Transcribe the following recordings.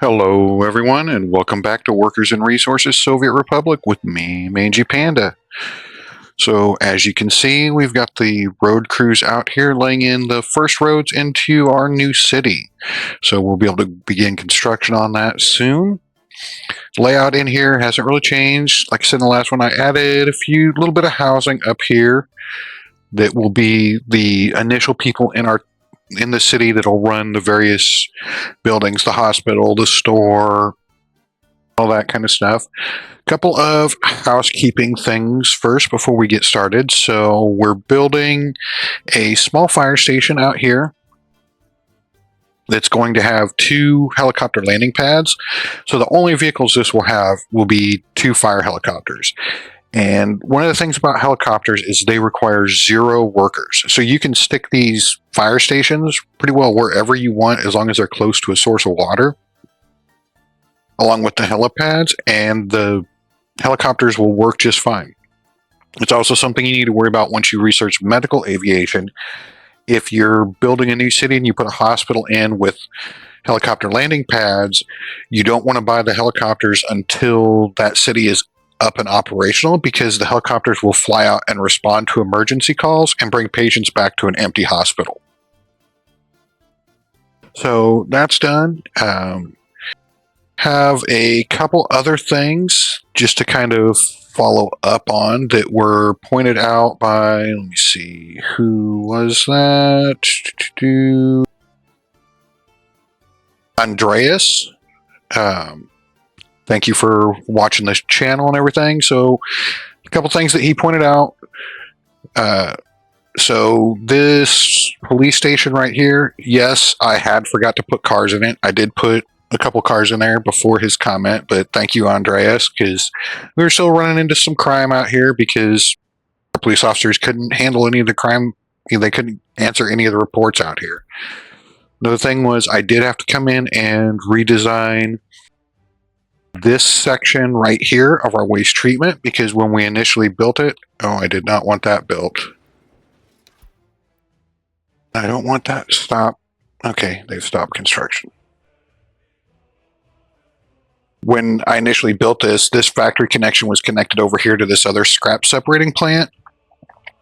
Hello, everyone, and welcome back to Workers and Resources Soviet Republic with me, Mangy Panda. So, as you can see, we've got the road crews out here laying in the first roads into our new city. So, we'll be able to begin construction on that soon. Layout in here hasn't really changed. Like I said in the last one, I added a little bit of housing up here that will be the initial people in the city that'll run the various buildings, the hospital, the store, all that kind of stuff. Couple of housekeeping things first before we get started. So we're building a small fire station out here that's going to have 2 helicopter landing pads. So the only vehicles this will have will be 2 fire helicopters. And one of the things about helicopters is they require 0 workers. So you can stick these fire stations pretty well wherever you want as long as they're close to a source of water, along with the helipads, and the helicopters will work just fine. It's also something you need to worry about once you research medical aviation. If you're building a new city and you put a hospital in with helicopter landing pads, you don't want to buy the helicopters until that city is up and operational, because the helicopters will fly out and respond to emergency calls and bring patients back to an empty hospital. So that's done. Have a couple other things just to kind of follow up on that were pointed out by, let me see, who was that? Andreas. Thank you for watching this channel and everything. So a couple things that he pointed out. So this police station right here, yes, I had forgot to put cars in it. I did put a couple cars in there before his comment, but thank you, Andreas, because we were still running into some crime out here because our police officers couldn't handle any of the crime. They couldn't answer any of the reports out here. Another thing was I did have to come in and redesign this section right here of our waste treatment, because when we initially built it, I did not want that built. I don't want that. Stop. Okay, they've stopped construction. When I initially built this factory connection was connected over here to this other scrap separating plant.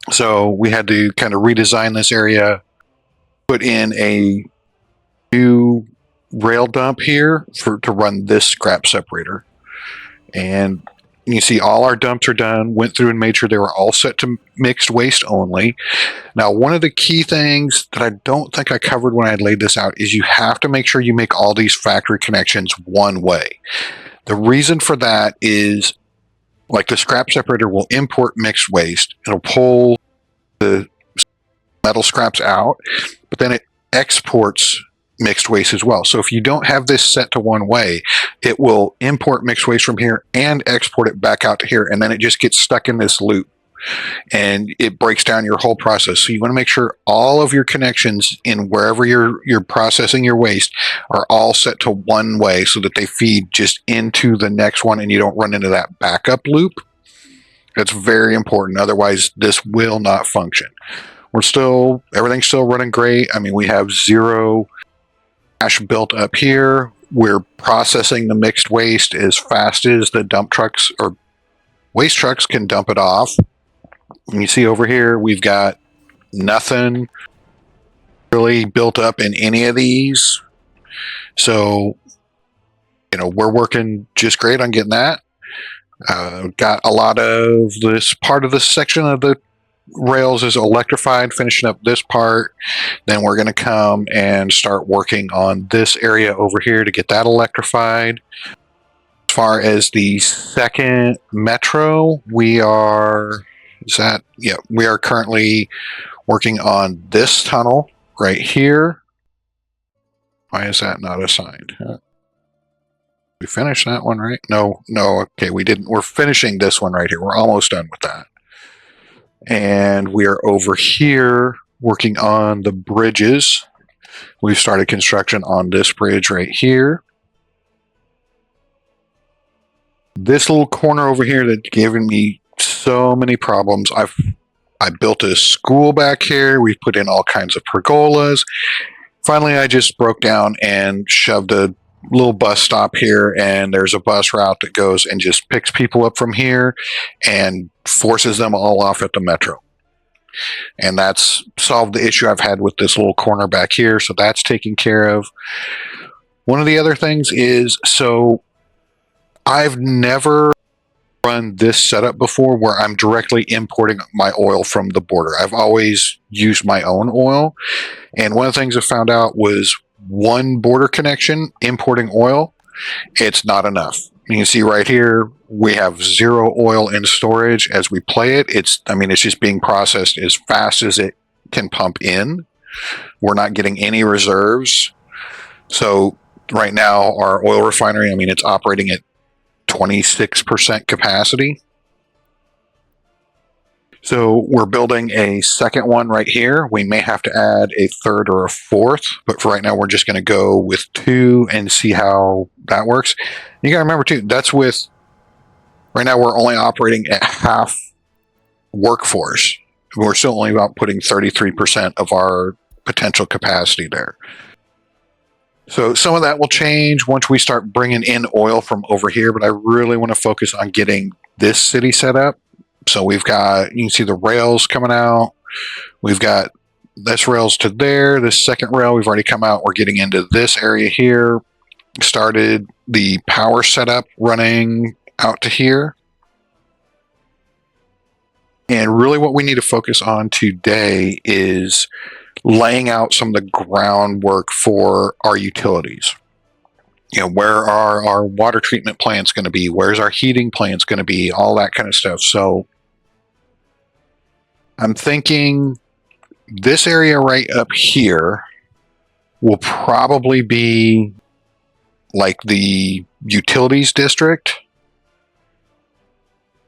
So we had to kind of redesign this area, put in a new rail dump here to run this scrap separator. And you see all our dumps are done, went through and made sure they were all set to mixed waste only. Now, one of the key things that I don't think I covered when I laid this out is you have to make sure you make all these factory connections one way. The reason for that is, like, the scrap separator will import mixed waste. It'll pull the metal scraps out, but then it exports mixed waste as well. So if you don't have this set to one way, it will import mixed waste from here and export it back out to here, and then it just gets stuck in this loop and it breaks down your whole process. So you want to make sure all of your connections in wherever you're processing your waste are all set to one way so that they feed just into the next one and you don't run into that backup loop. That's very important. Otherwise, this will not function. Everything's still running great. I mean, we have 0 ash built up here. We're processing the mixed waste as fast as the dump trucks or waste trucks can dump it off. And you see over here, we've got nothing really built up in any of these. So, we're working just great on getting that. Got a lot of this part of this section of the rails is electrified, finishing up this part. Then we're going to come and start working on this area over here to get that electrified. As far as the second metro, we are currently working on this tunnel right here. Why is that not assigned? We finished that one, right? No, okay, we didn't. We're finishing this one right here. We're almost done with that. And we are over here working on the bridges. We've started construction on this bridge right here. This little corner over here that's given me so many problems. I built a school back here. We've put in all kinds of pergolas. Finally, I just broke down and shoved a little bus stop here, and there's a bus route that goes and just picks people up from here and forces them all off at the metro. And that's solved the issue I've had with this little corner back here, so that's taken care of. One of the other things is, so I've never run this setup before where I'm directly importing my oil from the border. I've always used my own oil, and one of the things I found out was one border connection importing oil, it's not enough. You can see right here we have 0 oil in storage as we play it. It's just being processed as fast as it can pump in. We're not getting any reserves. So right now our oil refinery, it's operating at 26% capacity. So we're building a second one right here. We may have to add a third or a fourth, but for right now, we're just going to go with 2 and see how that works. You got to remember too, right now we're only operating at half workforce. We're still only about putting 33% of our potential capacity there. So some of that will change once we start bringing in oil from over here, but I really want to focus on getting this city set up. So we've got, you can see the rails coming out. We've got this rails to there. This second rail, we've already come out. We're getting into this area here. Started the power setup running out to here. And really what we need to focus on today is laying out some of the groundwork for our utilities. Where are our water treatment plants going to be? Where's our heating plants going to be? All that kind of stuff. So I'm thinking this area right up here will probably be like the utilities district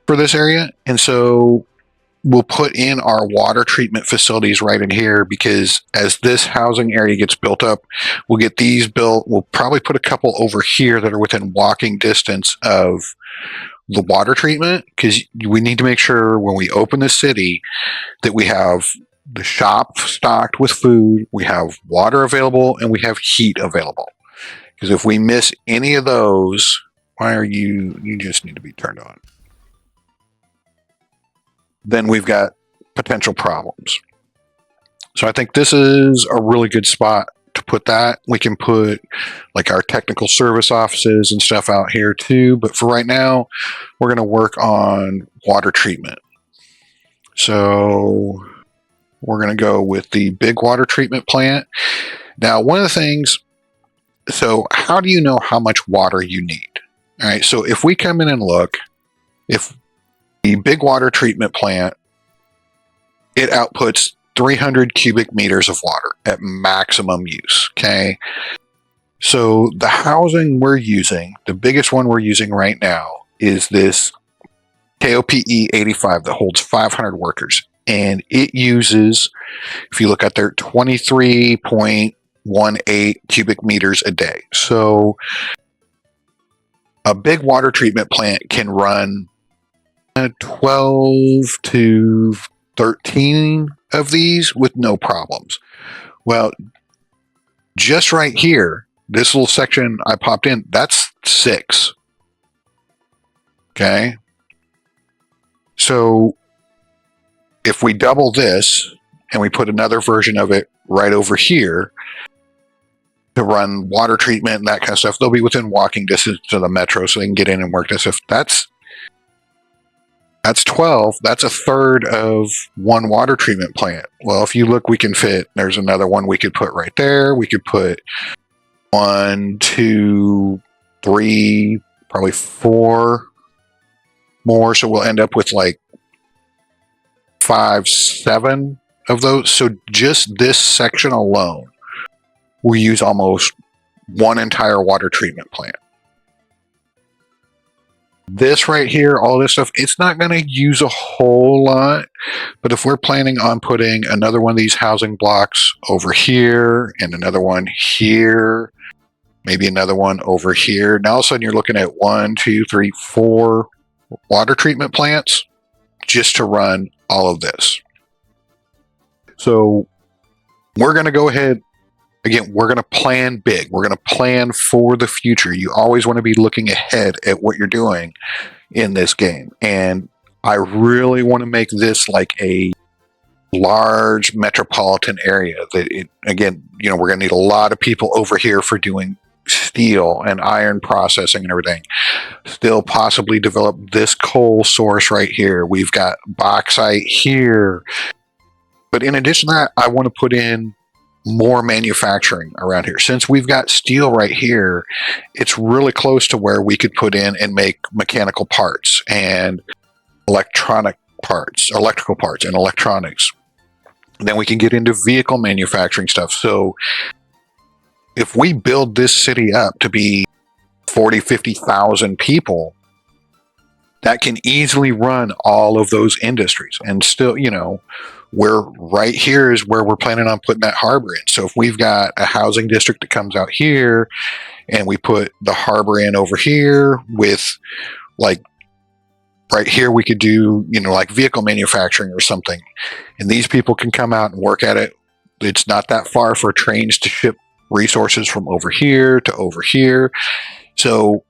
for this area. And so we'll put in our water treatment facilities right in here, because as this housing area gets built up, we'll get these built. We'll probably put a couple over here that are within walking distance of the water treatment, because we need to make sure when we open the city that we have the shop stocked with food, we have water available, and we have heat available. Because if we miss any of those, you just need to be turned on. Then we've got potential problems. So I think this is a really good spot to put that. We can put like our technical service offices and stuff out here too, but for right now, we're going to work on water treatment. So we're going to go with the big water treatment plant. Now, one of the things, so how do you know how much water you need? All right, so if we come in and look, if the big water treatment plant, it outputs 300 cubic meters of water at maximum use, okay? So the housing we're using, the biggest one we're using right now, is this KOPE 85 that holds 500 workers. And it uses, if you look at there, 23.18 cubic meters a day. So a big water treatment plant can run 12 to 13 of these with no problems. Well, just right here, this little section I popped in, that's 6. Okay. So if we double this and we put another version of it right over here to run water treatment and that kind of stuff, they'll be within walking distance to the metro, so they can get in and work this. If that's 12. That's a third of one water treatment plant. Well, if you look, we can fit, there's another one we could put right there. We could put 1, 2, 3, probably 4 more. So we'll end up with like 5, 7 of those. So just this section alone, we use almost one entire water treatment plant. This right here, all this stuff, it's not going to use a whole lot, but if we're planning on putting another one of these housing blocks over here and another one here, maybe another one over here, now all of a sudden you're looking at 1, 2, 3, 4 water treatment plants just to run all of this. So we're going to go ahead Again, we're going to plan big. We're going to plan for the future. You always want to be looking ahead at what you're doing in this game. And I really want to make this like a large metropolitan area that again, we're going to need a lot of people over here for doing steel and iron processing and everything. Still possibly develop this coal source right here. We've got bauxite here. But in addition to that, I want to put in more manufacturing around here. Since we've got steel right here, it's really close to where we could put in and make mechanical parts and electrical parts and electronics. Then we can get into vehicle manufacturing stuff. So if we build this city up to be 40, 50,000 people, that can easily run all of those industries. And still, we're right here is where we're planning on putting that harbor in. So if we've got a housing district that comes out here and we put the harbor in over here with like right here, we could do, like vehicle manufacturing or something. And these people can come out and work at it. It's not that far for trains to ship resources from over here to over here. So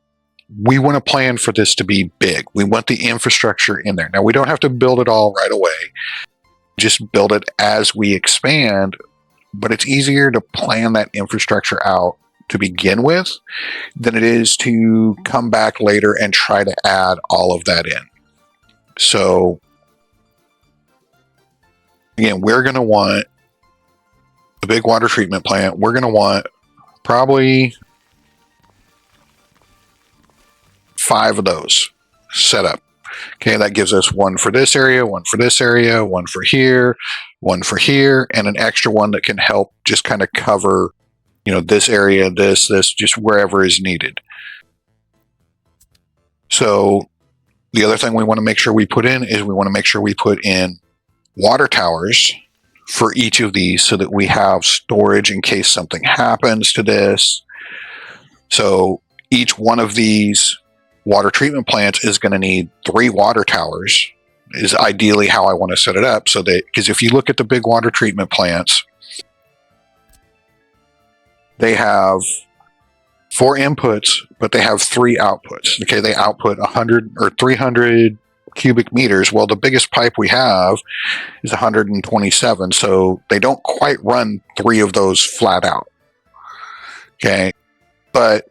we want to plan for this to be big. We want the infrastructure in there. Now, we don't have to build it all right away. Just build it as we expand, but it's easier to plan that infrastructure out to begin with than it is to come back later and try to add all of that in. So, again, we're going to want the big water treatment plant. We're going to want probably 5 of those set up. Okay, that gives us one for this area, one for this area, one for here, and an extra one that can help just kind of cover, this area, this, just wherever is needed. So the other thing we want to make sure we put in is we want to make sure we put in water towers for each of these so that we have storage in case something happens to this. So each one of these water treatment plants is going to need 3 water towers, is ideally how I want to set it up. So that, because if you look at the big water treatment plants, they have 4 inputs, but they have 3 outputs. Okay, they output 100 or 300 cubic meters. Well, the biggest pipe we have is 127, so they don't quite run 3 of those flat out. Okay, but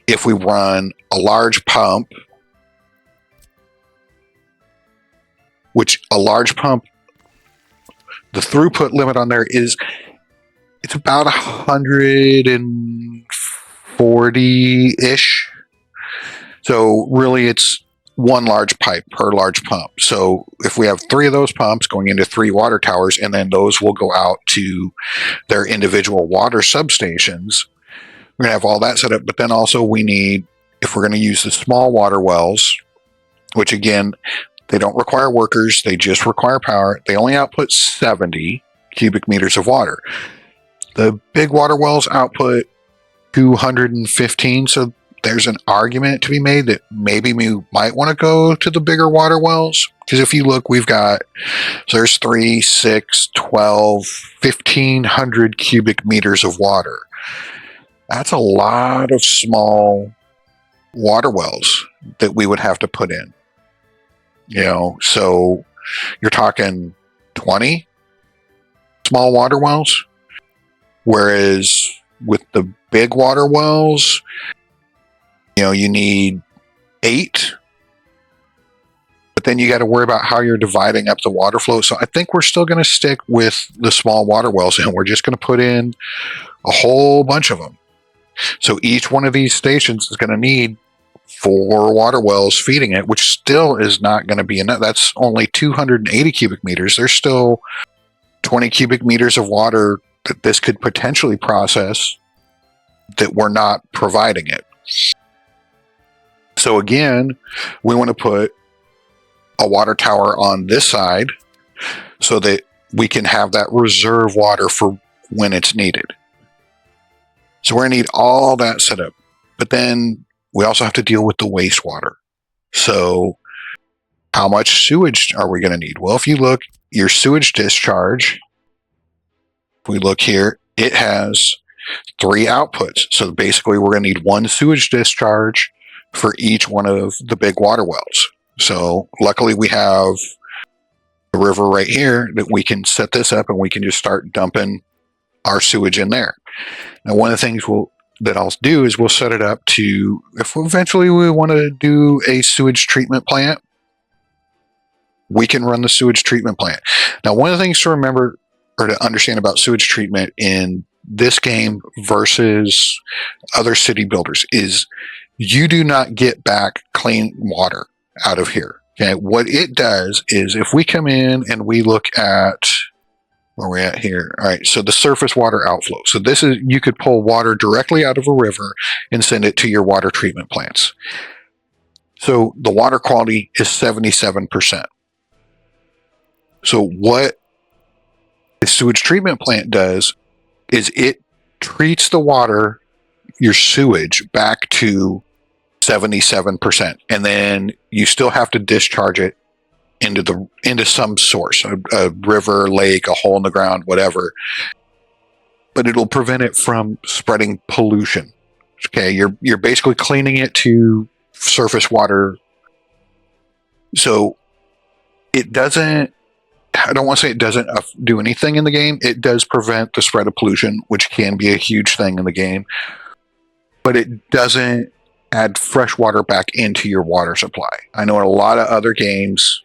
if we run a large pump, the throughput limit on there it's about 140-ish. So really it's 1 large pipe per large pump. So if we have 3 of those pumps going into 3 water towers, and then those will go out to their individual water substations, we're going to have all that set up. But then also we need, if we're going to use the small water wells, which again, they don't require workers, they just require power. They only output 70 cubic meters of water. The big water wells output 215. So there's an argument to be made that maybe we might want to go to the bigger water wells. Because if you look, we've got, so there's 3, 6, 12, 1,500 cubic meters of water. That's a lot of small water wells that we would have to put in. So you're talking 20 small water wells. Whereas with the big water wells, you need 8. But then you got to worry about how you're dividing up the water flow. So I think we're still going to stick with the small water wells, and we're just going to put in a whole bunch of them. So each one of these stations is going to need 4 water wells feeding it, which still is not going to be enough. That's only 280 cubic meters. There's still 20 cubic meters of water that this could potentially process that we're not providing it. So again, we want to put a water tower on this side so that we can have that reserve water for when it's needed. So we're going to need all that set up. But then we also have to deal with the wastewater. So how much sewage are we going to need? Well, if you look, your sewage discharge, if we look here, it has 3 outputs. So basically we're going to need 1 sewage discharge for each one of the big water wells. So luckily we have a river right here that we can set this up and we can just start dumping our sewage in there. Now, one of the things that I'll do is we'll set it up to, if eventually we want to do a sewage treatment plant, we can run the sewage treatment plant. Now, one of the things to remember or to understand about sewage treatment in this game versus other city builders is you do not get back clean water out of here. Okay, what it does is if we come in and we look at where we're at here. All right, so the surface water outflow. So this is, you could pull water directly out of a river and send it to your water treatment plants. So the water quality is 77%. So what a sewage treatment plant does is it treats the water, your sewage, back to 77%. And then you still have to discharge it into some source, a river, lake, a hole in the ground, whatever. But it'll prevent it from spreading pollution. Okay, you're basically cleaning it to surface water. So it doesn't, I don't want to say it doesn't do anything in the game. It does prevent the spread of pollution, which can be a huge thing in the game. But it doesn't add fresh water back into your water supply. I know in a lot of other games,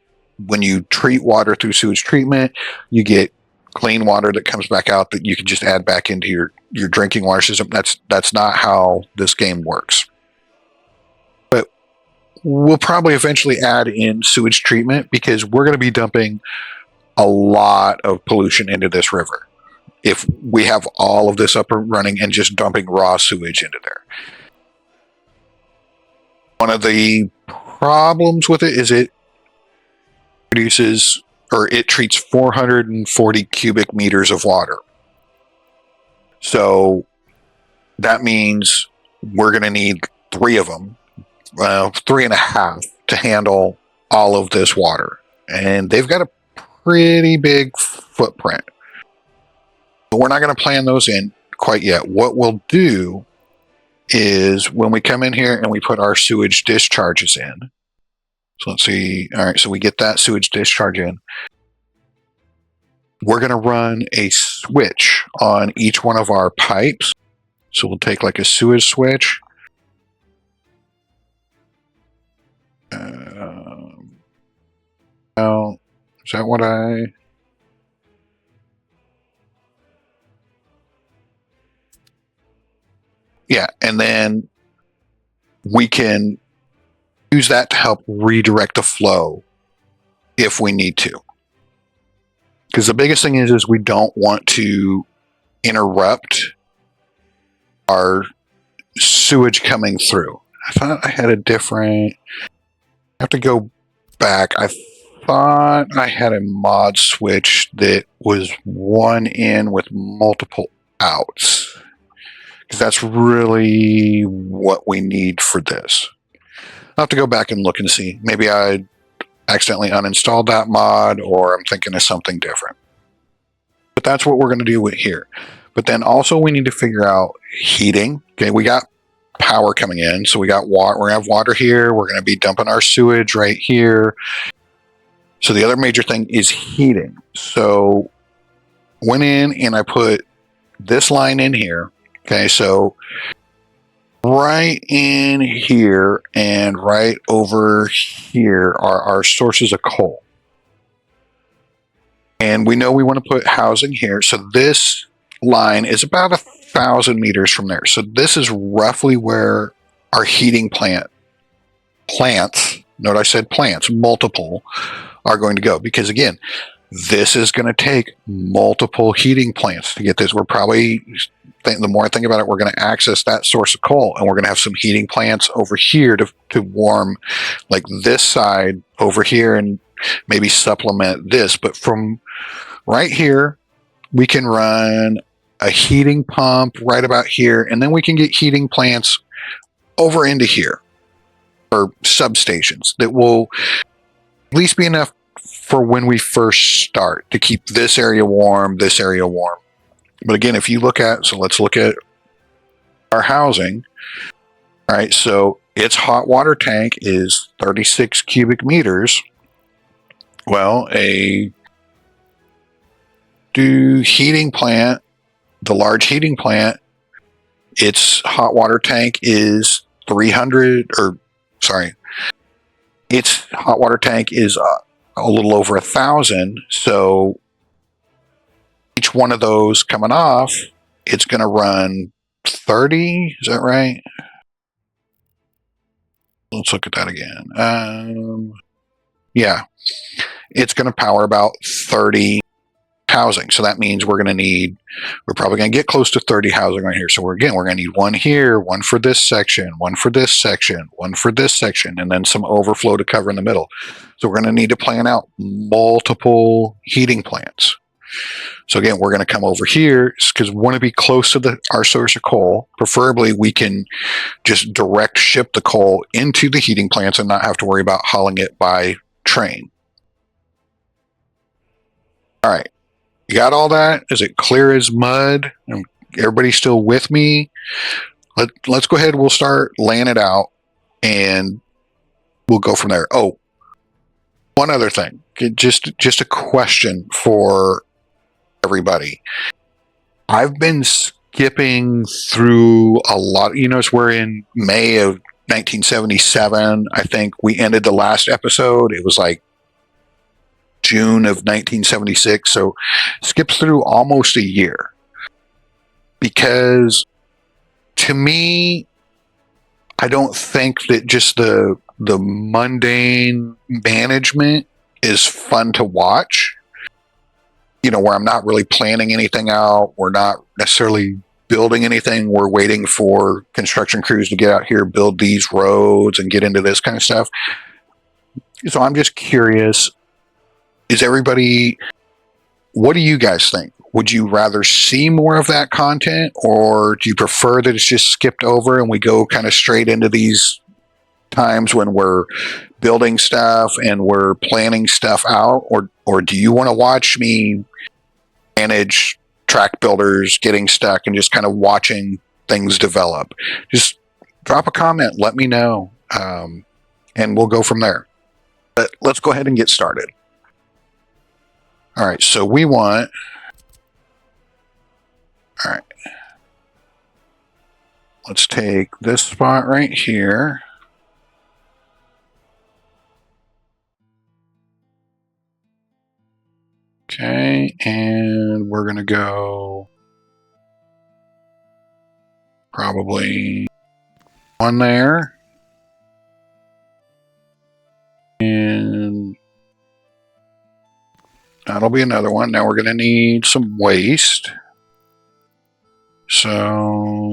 when you treat water through sewage treatment, you get clean water that comes back out that you can just add back into your drinking water system. That's not how this game works. But we'll probably eventually add in sewage treatment because we're going to be dumping a lot of pollution into this river if we have all of this up and running and just dumping raw sewage into there. One of the problems with it is it produces, or it treats 440 cubic meters of water. So that means we're going to need 3 of them, 3.5 to handle all of this water. And they've got a pretty big footprint. But we're not going to plan those in quite yet. What we'll do is when we come in here and we put our sewage discharges in. So let's see. All right, so we get that sewage discharge in. We're going to run a switch on each one of our pipes. So we'll take like a sewage switch. Now, is that what I... Yeah, and then we can use that to help redirect the flow if we need to. Because the biggest thing is we don't want to interrupt our sewage coming through. I thought I had a different... I have to go back. I thought I had a mod switch that was one in with multiple outs. Because that's really what we need for this. I'll have to go back and look and see. Maybe I accidentally uninstalled that mod, or I'm thinking of something different. But that's what we're going to do with here. But then also we need to figure out heating. Okay, we got power coming in, so we got water. We're going to have water here. We're going to be dumping our sewage right here. So the other major thing is heating. So went in and I put this line in here. Okay, so right in here and right over here are our sources of coal. And we know we want to put housing here. So this line is about 1,000 meters from there. So this is roughly where our heating plants, note I said plants, multiple, are going to go. Because again, this is going to take multiple heating plants to get this. We're probably, the more I think about it, we're going to access that source of coal, and we're going to have some heating plants over here to warm like this side over here and maybe supplement this. But from right here, we can run a heating pump right about here, and then we can get heating plants over into here, or substations that will at least be enough for when we first start to keep this area warm, this area warm. But again, if you look at, so let's look at our housing. All right, so its hot water tank is 36 cubic meters. Well, heating plant, the large heating plant, its hot water tank is 300, or sorry, its hot water tank is a little over 1,000. So each one of those coming off, it's going to run 30. Is that right? Let's look at that again. Yeah, it's going to power about 30 housing. So that means we're probably going to get close to 30 housing right here. So we're going to need one here, one for this section, one for this section, one for this section, and then some overflow to cover in the middle. So we're going to need to plan out multiple heating plants. So again, we're going to come over here because we want to be close to our source of coal. Preferably, we can just direct ship the coal into the heating plants and not have to worry about hauling it by train. All right. You got all that? Is it clear as mud? Everybody still with me? Let's go ahead. We'll start laying it out and we'll go from there. Oh, one other thing. Just a question for everybody. I've been skipping through a lot. We're in May of 1977. I think we ended the last episode. It was like June of 1976. So skips through almost a year. Because to me, I don't think that just the mundane management is fun to watch. Where I'm not really planning anything out. We're not necessarily building anything. We're waiting for construction crews to get out here, build these roads, and get into this kind of stuff. So I'm just curious, what do you guys think? Would you rather see more of that content, or do you prefer that it's just skipped over and we go kind of straight into these times when we're building stuff and we're planning stuff out? Or do you want to watch me manage track builders getting stuck and just kind of watching things develop? Just drop a comment, let me know, and we'll go from there. But let's go ahead and get started. All right, so all right, let's take this spot right here. Okay, and we're going to go probably one there. And that'll be another one. Now we're going to need some waste. So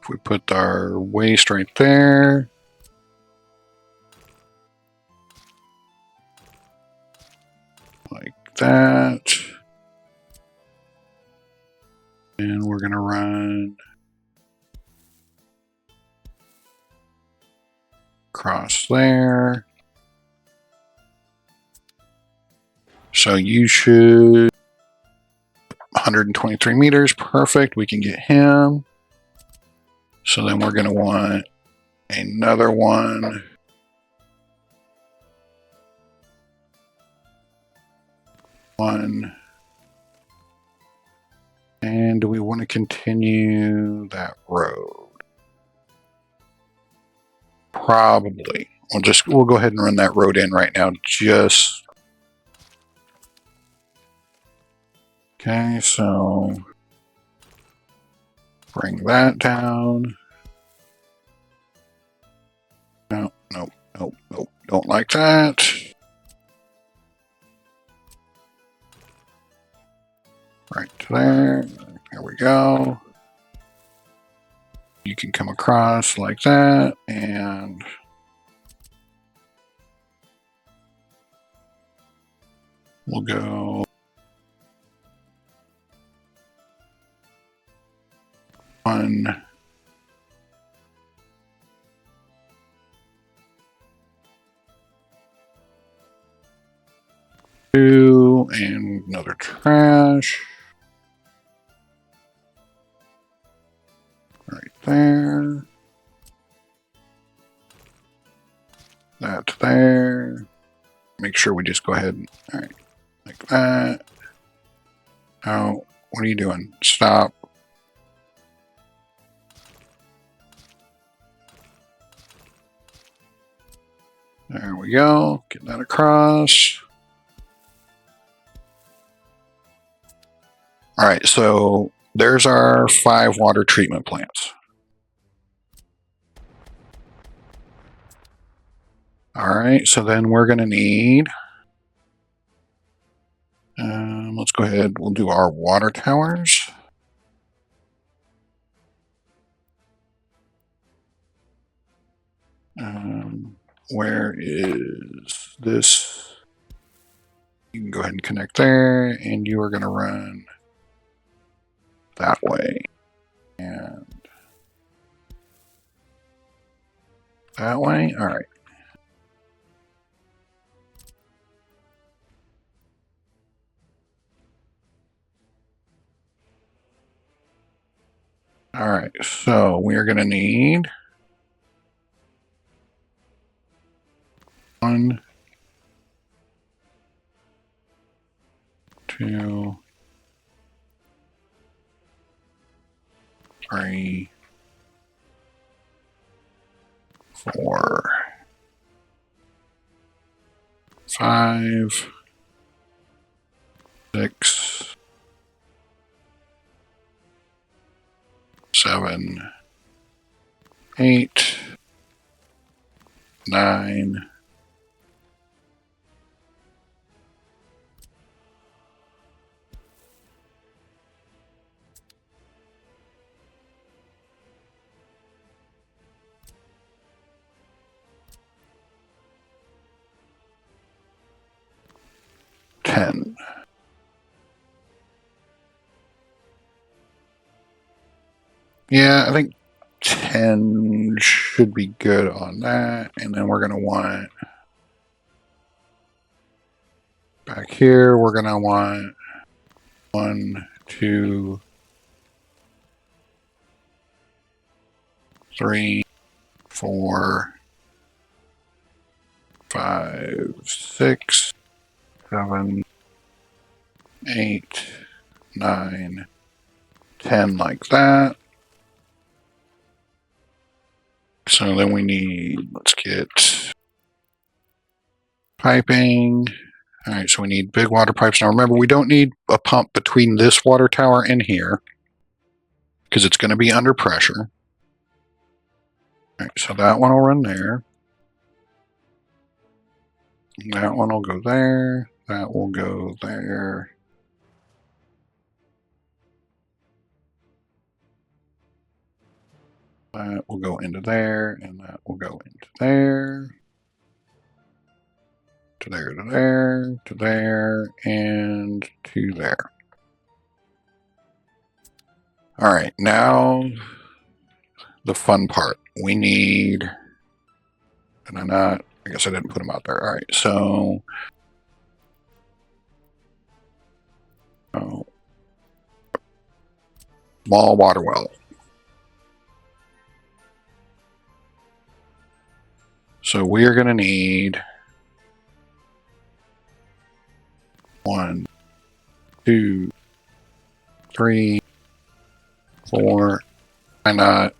if we put our waste right there, like that, and we're going to run across there. So you should 123 meters. Perfect. We can get him. So then we're going to want another one. And do we want to continue that road? Probably. We'll go ahead and run that road in right now. Okay, so bring that down. No, don't like that. Right to there. There we go. You can come across like that, and we'll go one. 2 and another trash. Right there. That's there. Make sure we just go ahead and, all right, like that. Oh, what are you doing? Stop. There we go. Get that across. All right, so there's our 5 water treatment plants. All right, so then we're going to need, let's go ahead, we'll do our water towers. Where is this? You can go ahead and connect there, and you are going to run that way. And that way? All right. All right, so we are going to need 1, 2, 3, 4, 5, 6, 7, 8, 9, 10. Yeah, I think 10 should be good on that. And then we're going to want, back here, we're going to want 1, 2, 3, 4, 5, 6, 7, 8, 9, 10, like that. So then we need, let's get piping. All right, so we need big water pipes. Now remember, we don't need a pump between this water tower and here because it's going to be under pressure. All right, so that one will run there. That one will go there. That will go there. That will go into there, and that will go into there. To there, to there, to there, and to there. All right, now the fun part. We need, and I'm not, I guess I didn't put them out there. All right, so, small water well. So we are going to need 1, 2, 3, 4. Why not?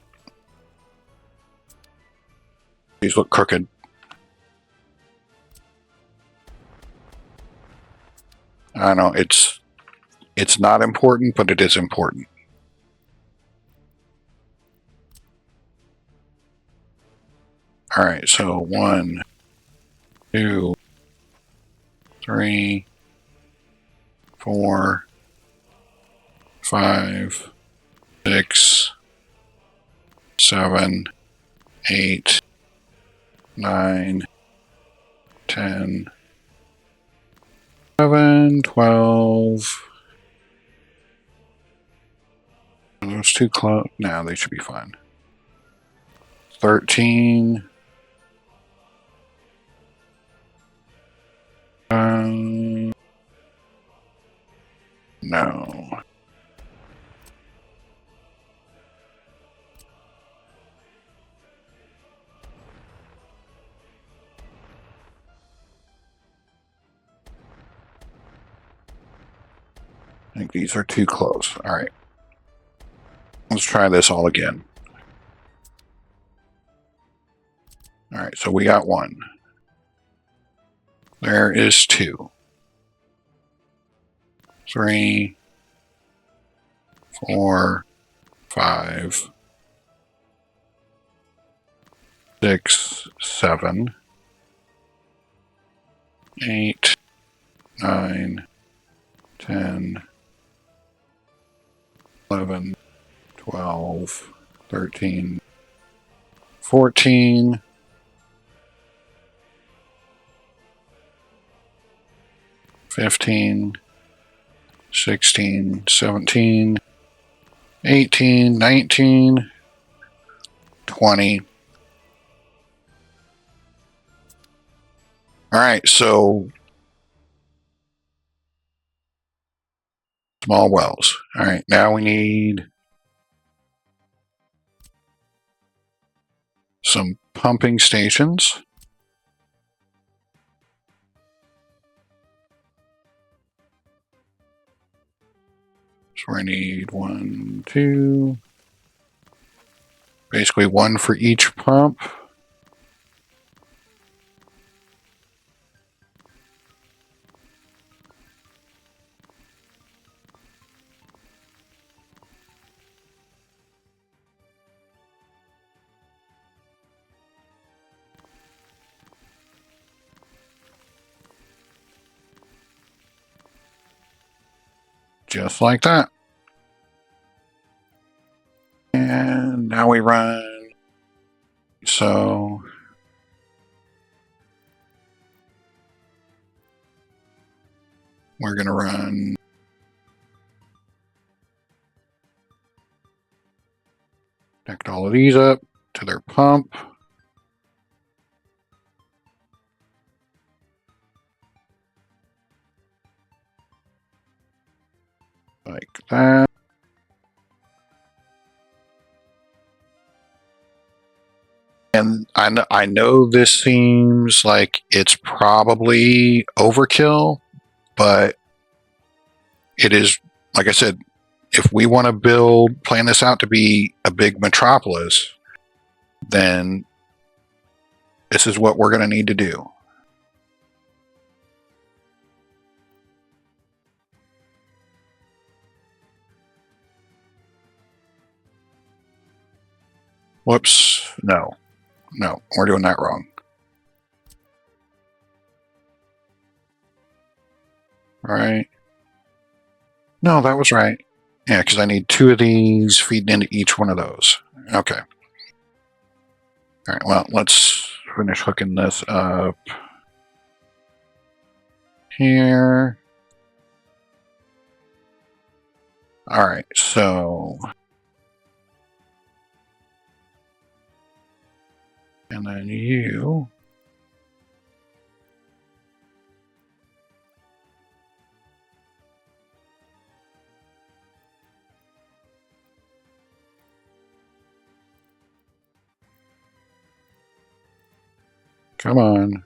These look crooked. I know it's not important, but it is important. All right, so 1, 2, 3, 4, 5, 6, 7, 8, 9, 10, 11, 12. Are those too close? No, they should be fine. 13. No. I think these are too close. All right. Let's try this all again. All right, so we got 1. There is 2. 3, 4, 5, 6, 7, 8, 9, 10, 11, 12, 13, 14, 15, 16, 17, 18, 19, 20. All right, so small wells. All right, now we need some pumping stations. So we need 1, 2, basically 1 for each pump. Just like that. And now we run. So we're going to run connect all of these up to their pump. Like that. And I know this seems like it's probably overkill, but it is, like I said, if we want to plan this out to be a big metropolis, then this is what we're going to need to do. Whoops. No, we're doing that wrong. All right. No, that was right. Yeah, because I need 2 of these feeding into each one of those. Okay. All right, well, let's finish hooking this up here. All right, so. And then you. Come on.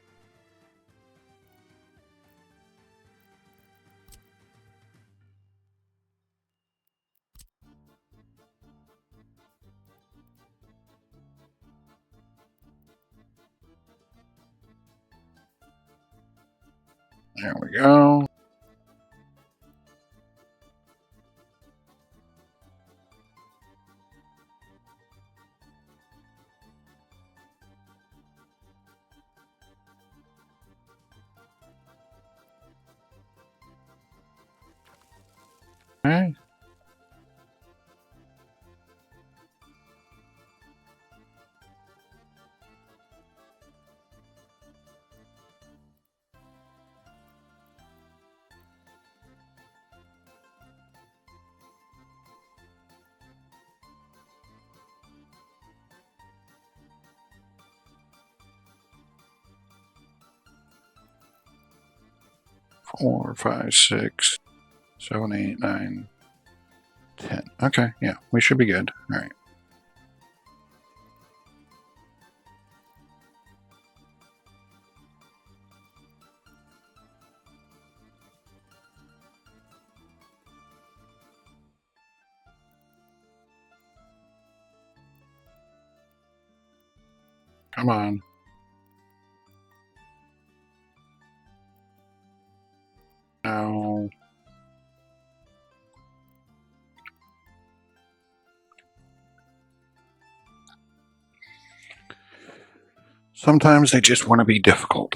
There we go. Okay. Four, 5, 6, 7, 8, 9, 10. Okay, yeah, we should be good. All right. Come on. No. Sometimes they just want to be difficult.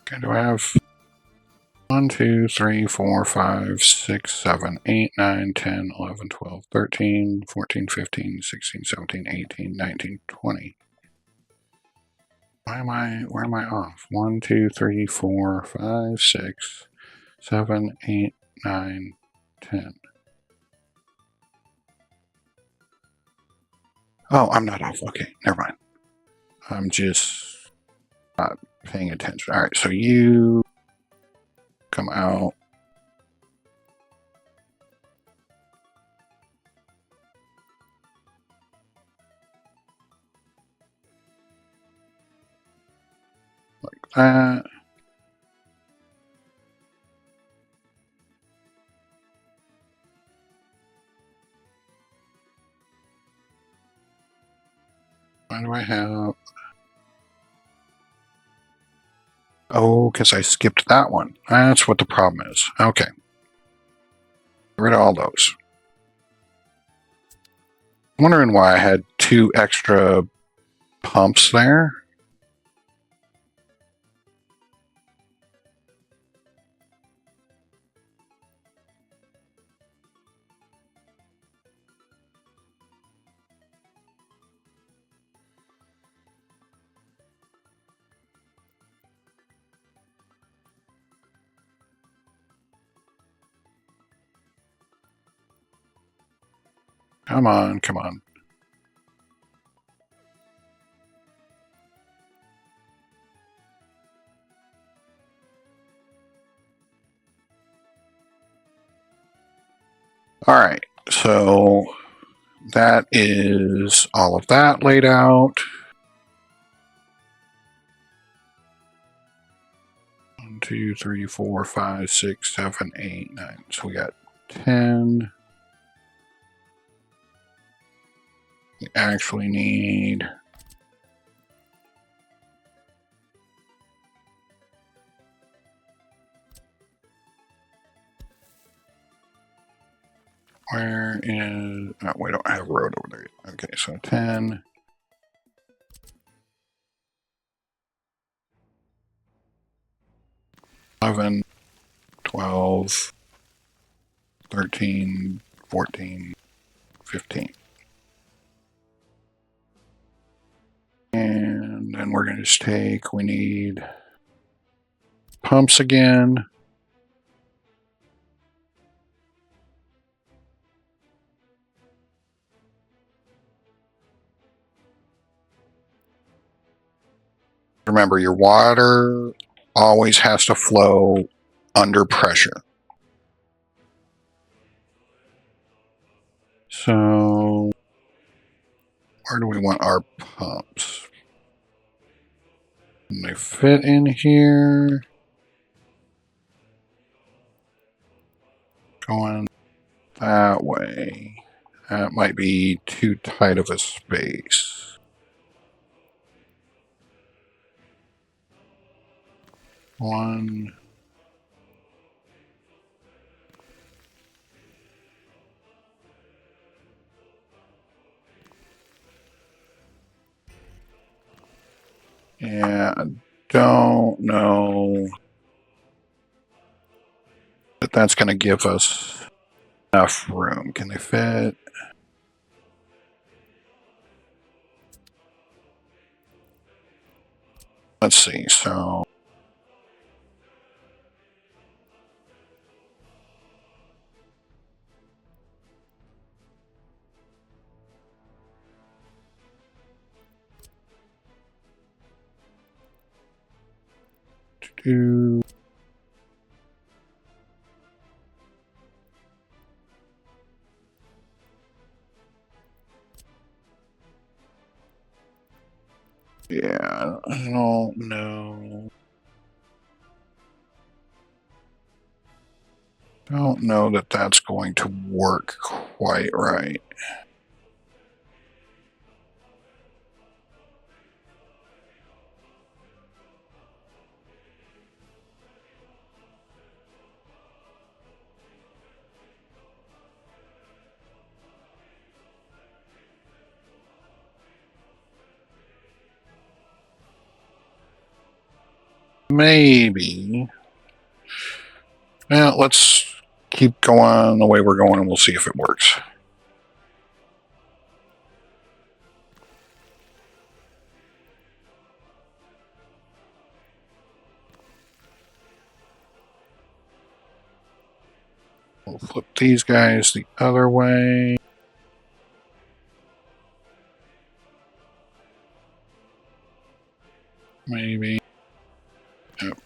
Okay, do I have 1, 2, 3, 4, 5, 6, 7, 8, 9, 10, 11, 12, 13, 14, 15, 16, 17, 18, 19, 20. Where am I off? 1, 2, 3, 4, 5, 6, 7, 8, 9, 10. Oh, I'm not off. Okay, never mind. I'm just not paying attention. All right, so you come out. Like that. Why do I have... Oh, because I skipped that one. That's what the problem is. Okay. Get rid of all those. I'm wondering why I had 2 extra pumps there. Come on, come on. All right, so that is all of that laid out. 1, 2, 3, 4, 5, 6, 7, 8, 9. So we got 10. We actually need... Where is... Oh, we don't have a road over there yet. Okay, so 10. 11, 12, 13, 14, 15. And then we're going to just take... We need pumps again. Remember, your water always has to flow under pressure. So, where do we want our pumps? Can they fit in here? Going that way. That might be too tight of a space. One. Yeah, I don't know that's going to give us enough room. Can they fit? Let's see. So do yeah, I don't know. Don't know that that's going to work quite right. Maybe. Well, let's keep going the way we're going and we'll see if it works. We'll flip these guys the other way. Maybe. Yep.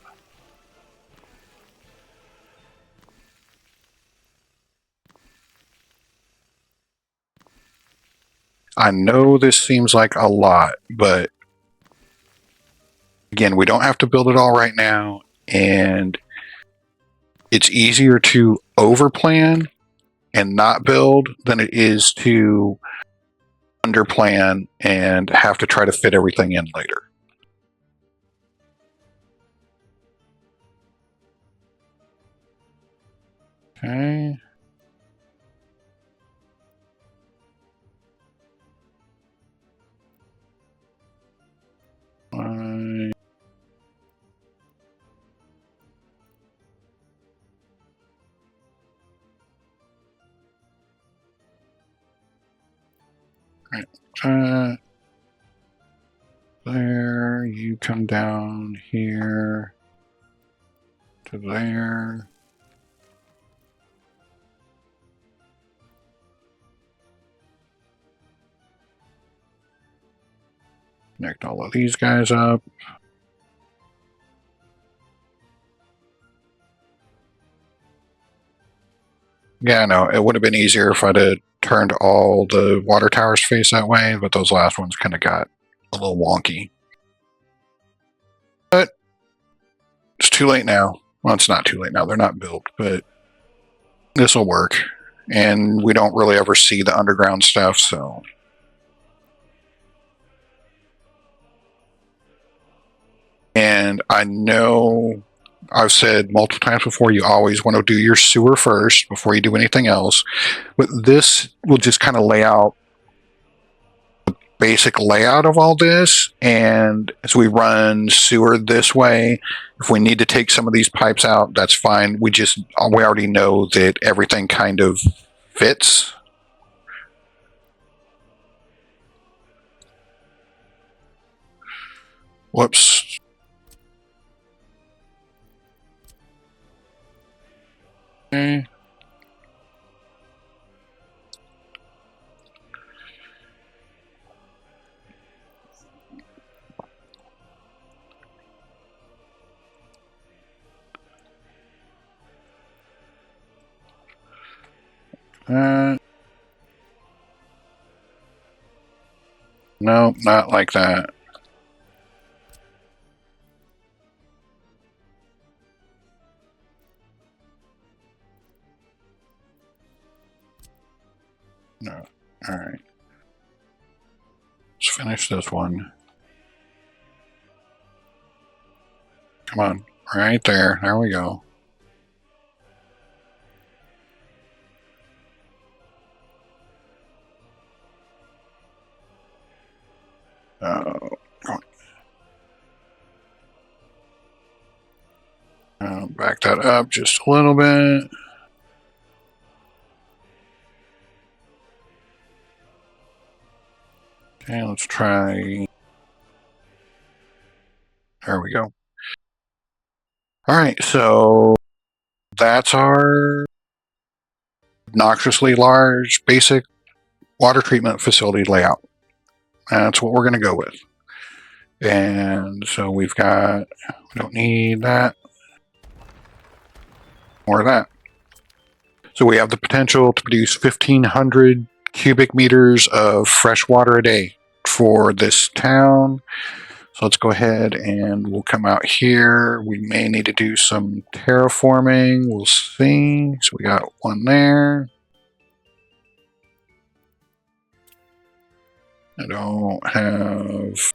I know this seems like a lot, but again, we don't have to build it all right now, and it's easier to overplan and not build than it is to underplan and have to try to fit everything in later. Okay. There, you come down here to there. Connect all of these guys up. Yeah, I know. It would have been easier if I'd have turned all the water towers face that way, but those last ones kind of got a little wonky. But it's too late now. Well, it's not too late now. They're not built, but this will work. And we don't really ever see the underground stuff, so. And I know I've said multiple times before, you always want to do your sewer first before you do anything else. But this will just kind of lay out the basic layout of all this. And as we run sewer this way, if we need to take some of these pipes out, that's fine. We already know that everything kind of fits. Whoops. Okay. No, not like that. No. All right. Let's finish this one. Come on. Right there. There we go. back that up just a little bit. Okay, let's try. There we go. All right, so that's our obnoxiously large basic water treatment facility layout. That's what we're going to go with. And so we don't need that. More of that. So we have the potential to produce 1,500 cubic meters of fresh water a day for this town. So let's go ahead and we'll come out here. We may need to do some terraforming. We'll see. So we got one there. I don't have...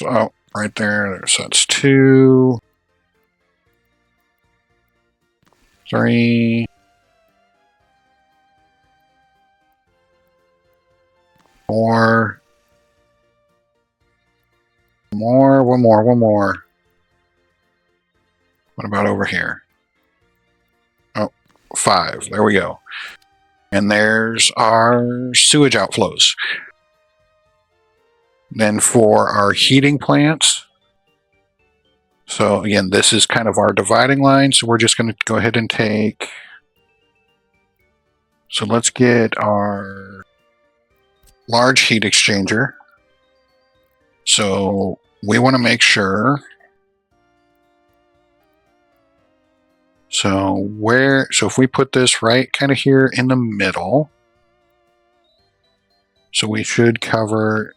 Oh, right there. That's 2, 3, 4, one more. What about over here? Oh, 5. There we go. And there's our sewage outflows. Then for our heating plants, so again, this is kind of our dividing line. So we're just going to go ahead and take, so let's get our large heat exchanger. So we want to make sure, so if we put this right kind of here in the middle, so we should cover,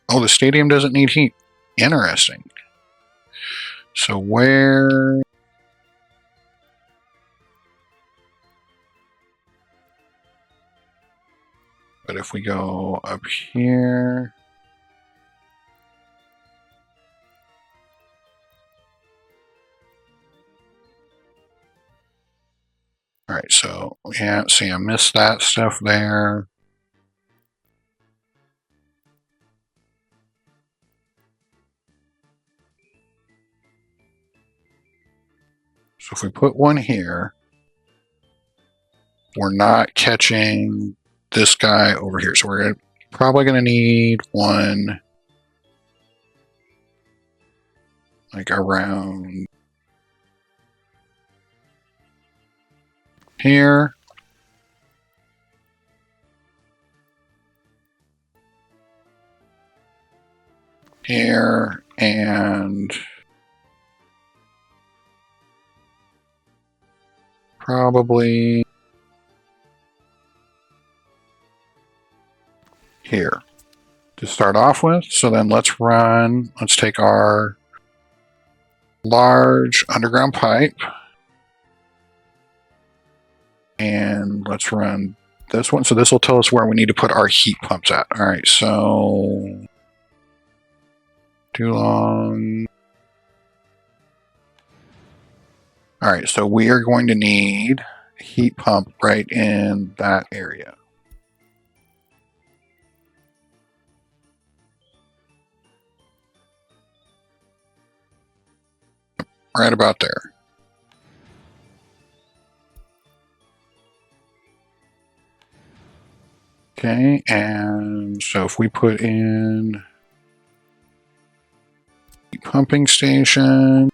oh, the stadium doesn't need heat. Interesting. So where... But if we go up here... Alright, so, yeah, see, I missed that stuff there. So if we put one here, we're not catching this guy over here. So we're probably going to need one like around here. Here and probably here to start off with. So then let's take our large underground pipe and let's run this one. So this will tell us where we need to put our heat pumps at. All right, so too long. All right, so we are going to need a heat pump right in that area. Right about there. Okay, and so if we put in heat pumping station,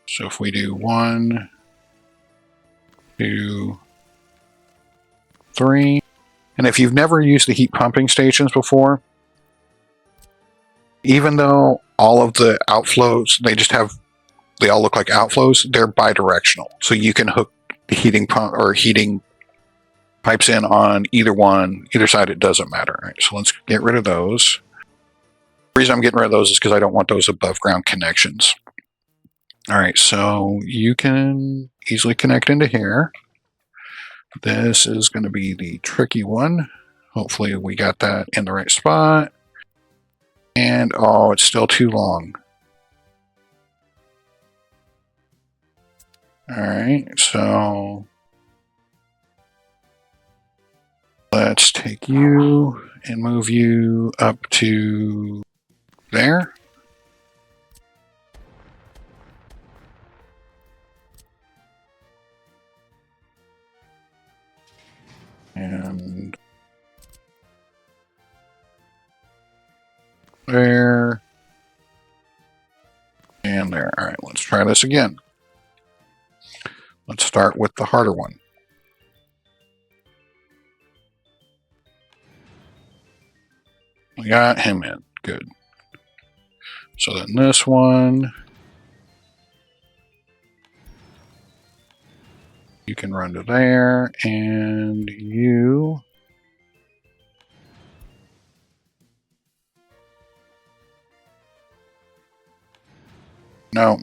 so if we do 1, 2, 3, and if you've never used the heat pumping stations before, even though all of the outflows, they all look like outflows, they're bidirectional. So you can hook the heating pump or heating pipes in on either side, it doesn't matter. All right, so let's get rid of those. The reason I'm getting rid of those is because I don't want those above ground connections. All right, so you can easily connect into here. This is going to be the tricky one. Hopefully we got that in the right spot. And oh, it's still too long. right, so let's take you and move you up to there. And there. And there. All right, let's try this again. Let's start with the harder one. We got him in. Good. So then this one, you can run to there, and you... No.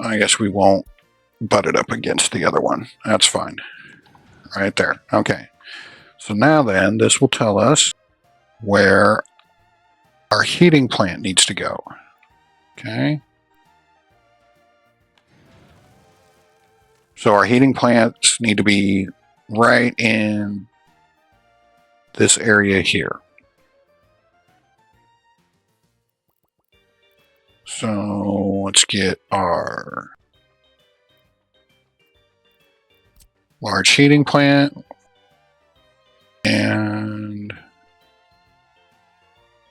I guess we won't butt it up against the other one. That's fine. Right there. Okay. So now then, this will tell us where our heating plant needs to go. Okay. So our heating plants need to be right in this area here. So let's get our large heating plant, and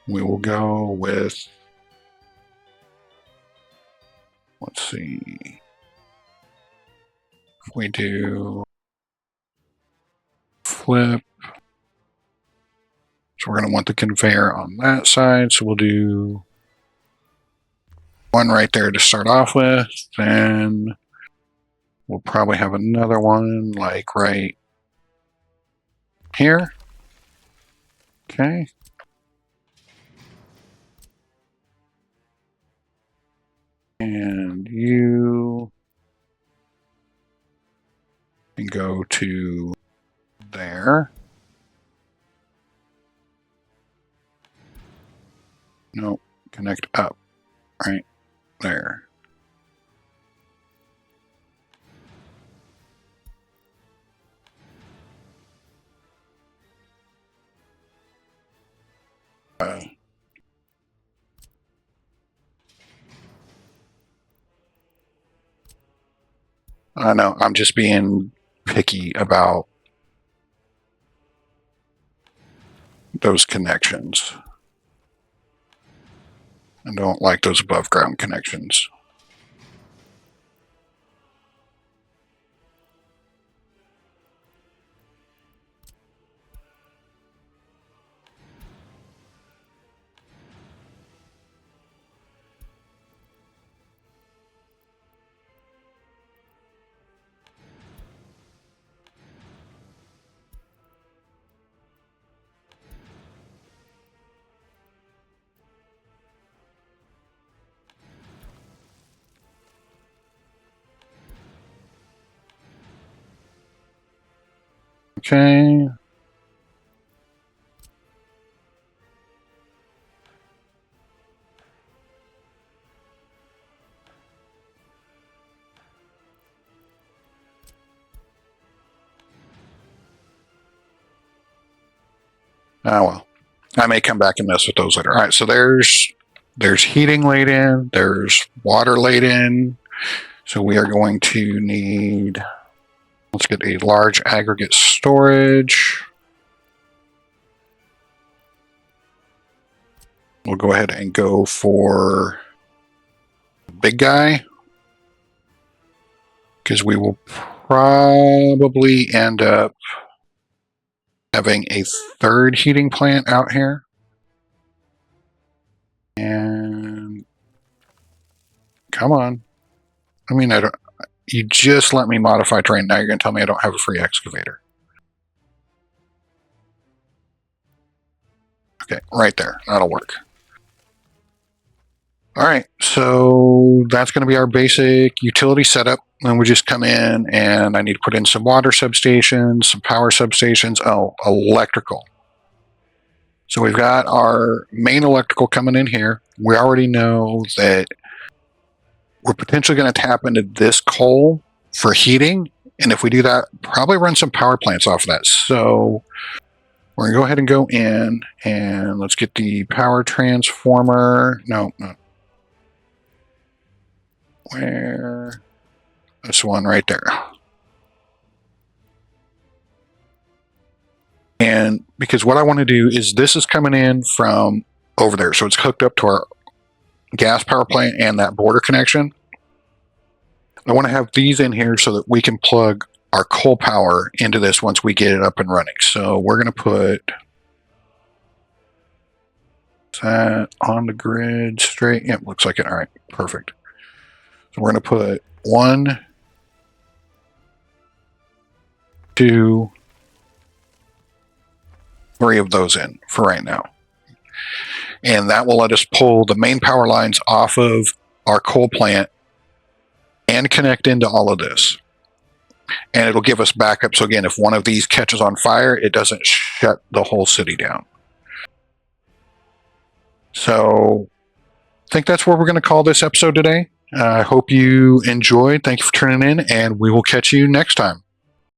we will go with, let's see, if we do flip, so we're going to want the conveyor on that side, so we'll do one right there to start off with, then we'll probably have another one like right here. Okay. And you can go to there. Nope, connect up, right there. I know, I'm just being picky about those connections. I don't like those above ground connections. Okay. Ah, well, I may come back and mess with those later. All right, so there's heating laid in, there's water laid in. So we are going to need, let's get a large aggregate storage. We'll go ahead and go for the big guy, because we will probably end up having a third heating plant out here. And come on. I mean, you just let me modify terrain. Now you're going to tell me I don't have a free excavator. Okay, right there. That'll work. All right, So that's going to be our basic utility setup. And we just come in and I need to put in some water substations, some power substations. Oh, electrical. So we've got our main electrical coming in here. We already know that we're potentially going to tap into this coal for heating. And if we do that, probably run some power plants off of that. So we're going to go ahead and go in and let's get the power transformer. No. Where? This one right there. And because what I want to do is this is coming in from over there. So it's hooked up to our gas power plant and that border connection. I want to have these in here so that we can plug our coal power into this once we get it up and running. So we're going to put that on the grid straight. Yep, looks like it. All right, perfect. So we're going to put 1, 2, 3 of those in for right now. And that will let us pull the main power lines off of our coal plant and connect into all of this. And it'll give us backup. So again, if one of these catches on fire, it doesn't shut the whole city down. So I think that's where we're going to call this episode today. I hope you enjoyed. Thank you for tuning in, and we will catch you next time.